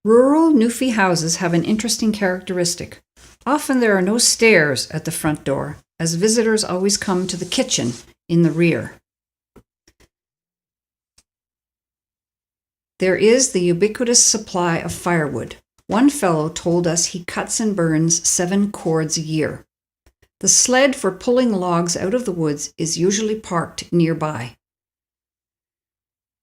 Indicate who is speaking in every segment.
Speaker 1: Rural Newfie houses have an interesting characteristic. Often there are no stairs at the front door, as visitors always come to the kitchen in the rear. There is the ubiquitous supply of firewood. One fellow told us he cuts and burns 7 cords a year. The sled for pulling logs out of the woods is usually parked nearby.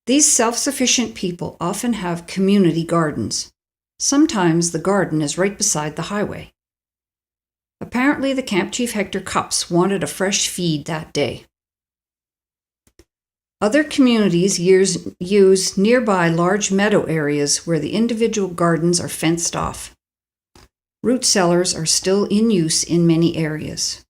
Speaker 1: These self-sufficient people often have community gardens. Sometimes the garden is right beside the highway. Apparently, the camp chief Hector Cups wanted a fresh feed that day. Other communities use nearby large meadow areas where the individual gardens are fenced off. Root cellars are still in use in many areas.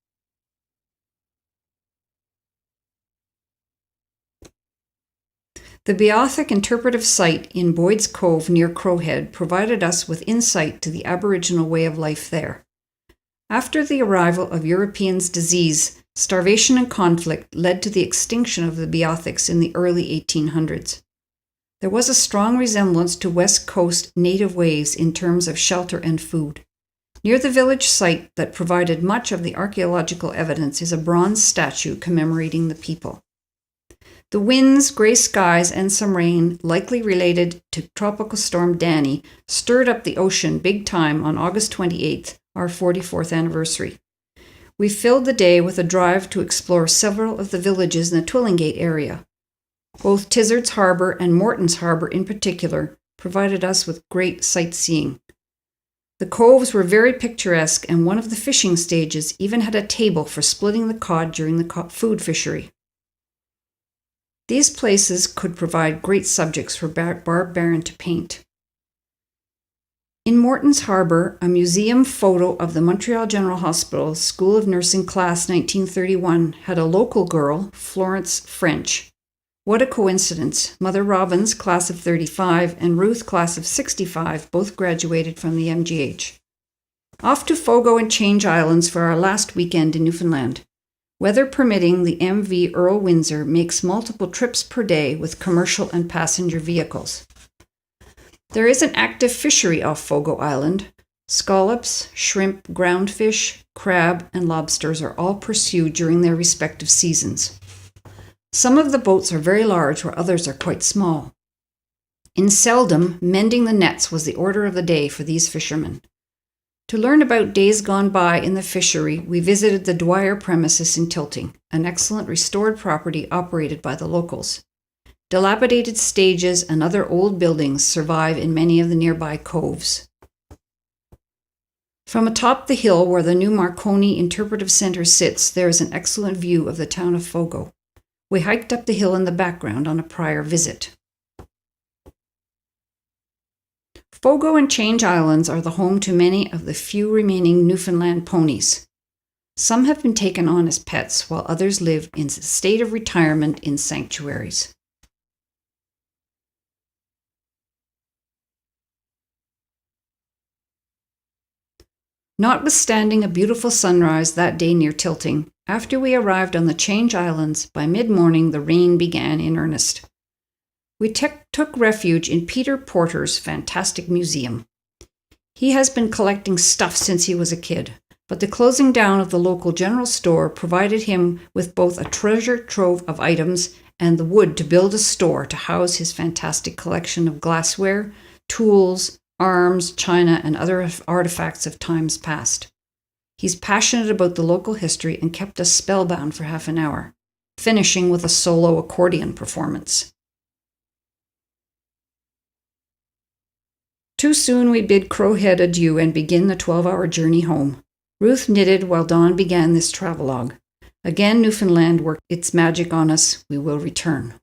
Speaker 1: The Beothuk Interpretive Site in Boyd's Cove near Crowhead provided us with insight to the Aboriginal way of life there. After the arrival of Europeans' disease, starvation and conflict led to the extinction of the Beothuks in the early 1800s. There was a strong resemblance to West Coast native ways in terms of shelter and food. Near the village site that provided much of the archaeological evidence is a bronze statue commemorating the people. The winds, gray skies, and some rain, likely related to Tropical Storm Danny, stirred up the ocean big time on August 28th, our 44th anniversary. We filled the day with a drive to explore several of the villages in the Twillingate area. Both Tizard's Harbour and Morton's Harbour in particular provided us with great sightseeing. The coves were very picturesque, and one of the fishing stages even had a table for splitting the cod during the food fishery. These places could provide great subjects for Barb Barron to paint. In Morton's Harbour, a museum photo of the Montreal General Hospital School of Nursing Class 1931 had a local girl, Florence French. What a coincidence. Mother Robbins, class of 35, and Ruth, class of 65, both graduated from the MGH. Off to Fogo and Change Islands for our last weekend in Newfoundland. Weather permitting, the MV Earl Windsor makes multiple trips per day with commercial and passenger vehicles. There is an active fishery off Fogo Island. Scallops, shrimp, groundfish, crab, and lobsters are all pursued during their respective seasons. Some of the boats are very large, where others are quite small. In Seldom, mending the nets was the order of the day for these fishermen. To learn about days gone by in the fishery, we visited the Dwyer premises in Tilting, an excellent restored property operated by the locals. Dilapidated stages and other old buildings survive in many of the nearby coves. From atop the hill where the new Marconi Interpretive Center sits, there is an excellent view of the town of Fogo. We hiked up the hill in the background on a prior visit. Fogo and Change Islands are the home to many of the few remaining Newfoundland ponies. Some have been taken on as pets, while others live in a state of retirement in sanctuaries. Notwithstanding a beautiful sunrise that day near Tilting, after we arrived on the Change Islands, by mid-morning the rain began in earnest. We took refuge in Peter Porter's fantastic museum. He has been collecting stuff since he was a kid, but the closing down of the local general store provided him with both a treasure trove of items and the wood to build a store to house his fantastic collection of glassware, tools, arms, china, and other artifacts of times past. He's passionate about the local history and kept us spellbound for half an hour, finishing with a solo accordion performance. Too soon we bid Crowhead adieu and begin the 12-hour journey home. Ruth knitted while Dawn began this travelogue. Again, Newfoundland worked its magic on us. We will return.